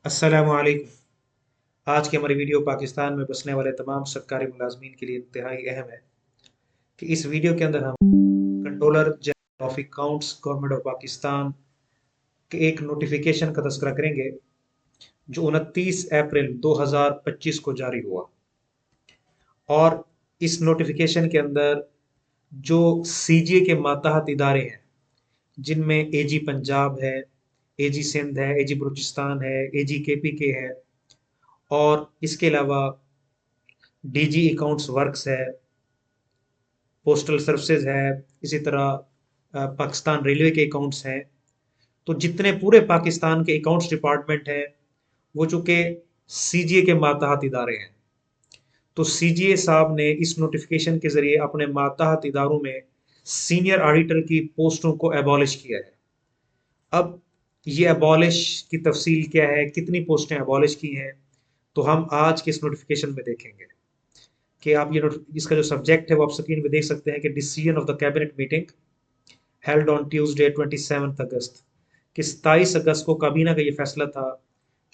अस्सलामुअलैकुम। आज की हमारी वीडियो पाकिस्तान में बसने वाले तमाम सरकारी मुलाजमीन के लिए इंतहाई अहम है कि इस वीडियो के अंदर हम controller general of accounts government of Pakistan के एक नोटिफिकेशन का तस्करा करेंगे जो 29 अप्रैल 2025 को जारी हुआ। और इस नोटिफिकेशन के अंदर जो सीजीए के मातहत इदारे हैं, जिनमें एजी पंजाब है, एजी सिंध है, एजी बलूचिस्तान है, एजी केपी के है, और इसके अलावा डीजी अकाउंट्स वर्क्स है, पोस्टल सर्विसेज है, इसी तरह पाकिस्तान रेलवे के अकाउंट्स हैं। तो जितने पूरे पाकिस्तान के अकाउंट्स डिपार्टमेंट हैं वो चूंकि सीजीए के मातहत इदारे हैं, तो सीजीए साहब ने इस नोटिफिकेशन के जरिए अपने मातहत इदारों में सीनियर ऑडिटर की पोस्टों को एबॉलिश किया है। अब ये एबॉलिश की तफसील क्या है, कितनी पोस्टें एबॉलिश की हैं, तो हम आज के इस नोटिफिकेशन में देखेंगे कि आप ये इसका जो सब्जेक्ट है वो आप स्क्रीन पे देख सकते हैं कि decision of the cabinet meeting held on Tuesday 27 अगस्त, कि 27 अगस्त को काबीना का ये फैसला था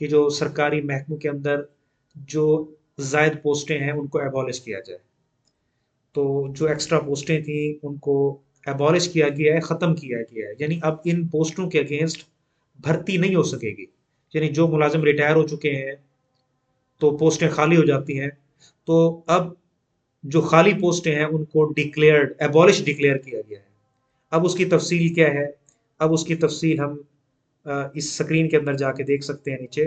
कि जो सरकारी महकमों के अंदर जो जायद पोस्टें हैं उनको एबॉलिश किया जाए। तो जो एक्स्ट्रा पोस्टें थी उनको एबॉलिश किया गया है, ख़त्म किया गया है, यानी अब इन पोस्टों के अगेंस्ट भर्ती नहीं हो सकेगी। यानी जो मुलाजिम रिटायर हो चुके हैं तो पोस्टें खाली हो जाती हैं, तो अब जो खाली पोस्टें हैं उनको डिक्लेयर्ड एबॉलिश डिक्लेयर किया गया है। अब उसकी तफसील क्या है, अब उसकी तफसील हम इस स्क्रीन के अंदर जाके देख सकते हैं नीचे,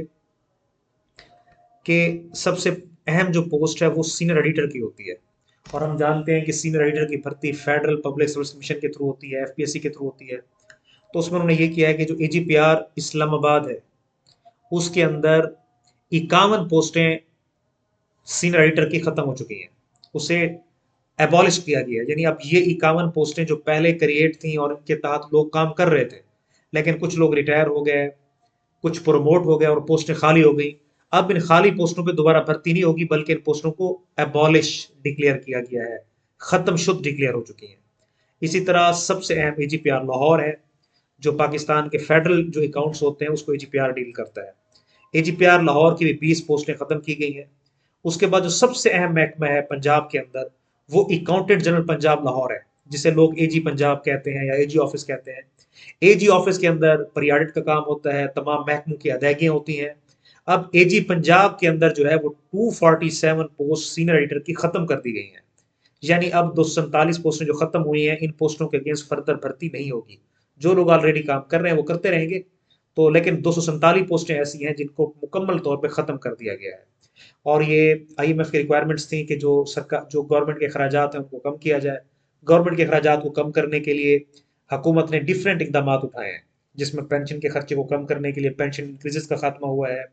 कि सबसे अहम जो पोस्ट है वो सीनियर एडिटर की होती है। और हम जानते हैं कि सीनियर एडिटर की भर्ती फेडरल पब्लिक सर्विस कमीशन के थ्रू होती है, एफपीएससी के थ्रू होती है। तो उसमें उन्होंने ये किया है कि जो एजीपीआर इस्लामाबाद है उसके अंदर 51 पोस्टें सीनियर एडिटर की खत्म हो चुकी हैं, उसे एबॉलिश किया गया है। यानी अब ये 51 पोस्टें जो पहले क्रिएट थी और इनके तहत लोग काम कर रहे थे, लेकिन कुछ लोग रिटायर हो गए, कुछ प्रमोट हो गए और पोस्टें खाली हो गई। अब इन खाली पोस्टों पे दोबारा भर्ती नहीं होगी, बल्कि इन पोस्टों को एबॉलिश डिक्लेयर किया गया है, खत्म शुद्ध डिक्लेयर हो चुकी हैं। इसी तरह सबसे अहम एजीपीआर लाहौर है, जो पाकिस्तान के फेडरल जो अकाउंट्स होते हैं उसको एजीपीआर डील करता है। एजीपीआर लाहौर की भी 20 पोस्टें खत्म की गई हैं। उसके बाद जो सबसे अहम महकमा है पंजाब के अंदर, वो अकाउंटेंट जनरल पंजाब लाहौर है, जिसे लोग एजी पंजाब कहते हैं या एजी ऑफिस कहते हैं। एजी ऑफिस के अंदर प्री ऑडिट का काम होता है, तमाम महकमों की अदायगियां होती हैं। अब एजी पंजाब के अंदर जो है वो 247 पोस्ट सीनियर एडिटर की खत्म कर दी गई हैं। यानी अब 247 पोस्टें जो खत्म हुई हैं, इन पोस्टों के अगेंस्ट फर्दर भर्ती नहीं होगी। जो लोग ऑलरेडी काम कर रहे हैं वो करते रहेंगे, तो लेकिन 247 पोस्टें ऐसी हैं जिनको मुकम्मल तौर पे खत्म कर दिया गया है। और ये आईएमएफ की रिक्वायरमेंट्स थी कि जो सरकार जो गवर्नमेंट के अखराजात हैं उनको कम किया जाए। गवर्नमेंट के अखराजात को कम करने के लिए हुकूमत ने डिफरेंट इकदाम उठाए हैं, जिसमें पेंशन के खर्चे को कम करने के लिए पेंशन इंक्रीजेस का खात्मा हुआ है।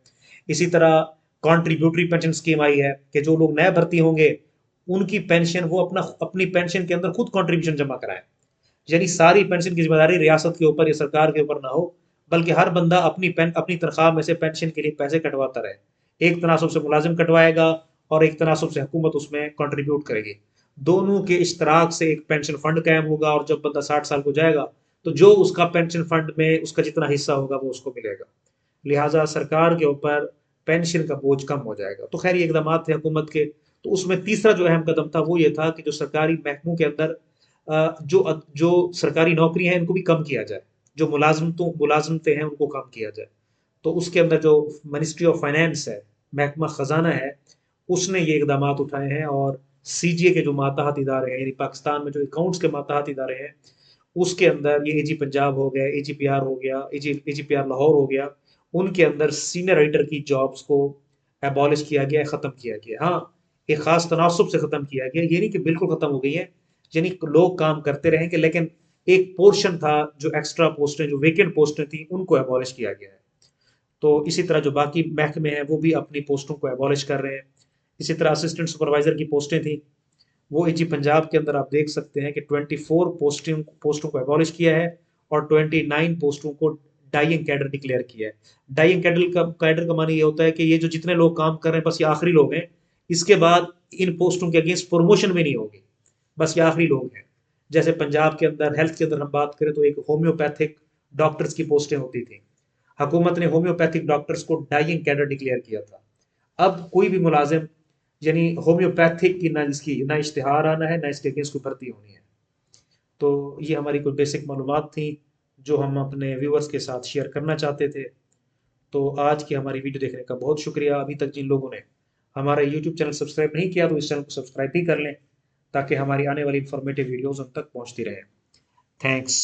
इसी तरह कॉन्ट्रीब्यूटरी पेंशन स्कीम आई है कि जो लोग नए भर्ती होंगे उनकी पेंशन वो अपनी पेंशन के अंदर खुद कंट्रीब्यूशन जमा कराएं। यानी सारी पेंशन की जिम्मेदारी रियासत के ऊपर या सरकार के ऊपर ना हो, बल्कि हर बंदा अपनी तनख्वाह में से पेंशन के लिए पैसे कटवाता रहे। एक तनासब से मुलाजिम कटवाएगा और एक तनासब से हुकूमत उसमें कंट्रीब्यूट करेगी। दोनों के इश्तराक से एक पेंशन फंड कायम होगा, और जब बंदा 60 साल को जाएगा तो जो उसका पेंशन फंड में उसका जितना हिस्सा होगा वो उसको मिलेगा। लिहाजा सरकार के ऊपर पेंशन का बोझ कम हो जाएगा। तो खैर ये इकदाम थे हुकूमत के। तो उसमें तीसरा जो अहम कदम था वो ये था कि जो सरकारी महकमों के अंदर जो जो सरकारी नौकरी हैं इनको भी कम किया जाए, जो मुलाजमतें हैं उनको कम किया जाए। तो उसके अंदर जो मिनिस्ट्री ऑफ फाइनेंस है, महकमा खजाना है, उसने ये इकदाम उठाए हैं। और सीजीए के जो मातहत इदारे हैं, यानी पाकिस्तान में जो अकाउंट्स के मातहत इदारे हैं, उसके अंदर ये एजी पंजाब हो गया, एजीपीआर हो गया, एजीपीआर लाहौर हो गया, उनके अंदर सीनियर राइटर की जॉब्स को एबॉलिश किया गया है, ख़त्म किया गया। हाँ, एक ख़ास तनासब से ख़त्म किया गया, ये नहीं कि बिल्कुल ख़त्म हो गई है। यानी लोग काम करते रहेंगे, लेकिन एक पोर्शन था जो एक्स्ट्रा पोस्टें, जो वेकेंट पोस्टें थी, उनको एबॉलिश किया गया है। तो इसी तरह जो बाकी महकमे हैं वो भी अपनी पोस्टों को एबॉलिश कर रहे हैं। इसी तरह असिस्टेंट सुपरवाइजर की पोस्टें थी, वो एजी पंजाब के अंदर आप देख सकते हैं कि 24 पोस्टों को एबॉलिश किया है और 29 पोस्टों को डाइंग कैडर डिक्लेयर किया है। डाइंग कैडर का मानी ये होता है कि ये जो जितने लोग काम कर रहे हैं बस ये आखिरी लोग हैं, इसके बाद इन पोस्टों के अगेंस्ट प्रमोशन भी नहीं होगी, बस ये आखिरी लोग हैं। जैसे पंजाब के अंदर हेल्थ के अंदर हम बात करें तो एक होम्योपैथिक डॉक्टर्स की पोस्टें होती थी, हुकूमत ने होम्योपैथिक डॉक्टर्स को डाइंग कैडर डिक्लेयर किया था। अब कोई भी मुलाजिम यानी होम्योपैथिक की ना इसकी ना इश्तिहार आना है, ना इसके अगेंस्ट कोई भर्ती होनी है। तो ये हमारी कुछ बेसिक मालूमात थी जो हम अपने व्यूअर्स के साथ शेयर करना चाहते थे। तो आज की हमारी वीडियो देखने का बहुत शुक्रिया। अभी तक जिन लोगों ने हमारा यूट्यूब चैनल सब्सक्राइब नहीं किया तो इस चैनल को सब्सक्राइब भी कर लें, ताकि हमारी आने वाली इंफॉर्मेटिव वीडियोस उन तक पहुंचती रहे। थैंक्स।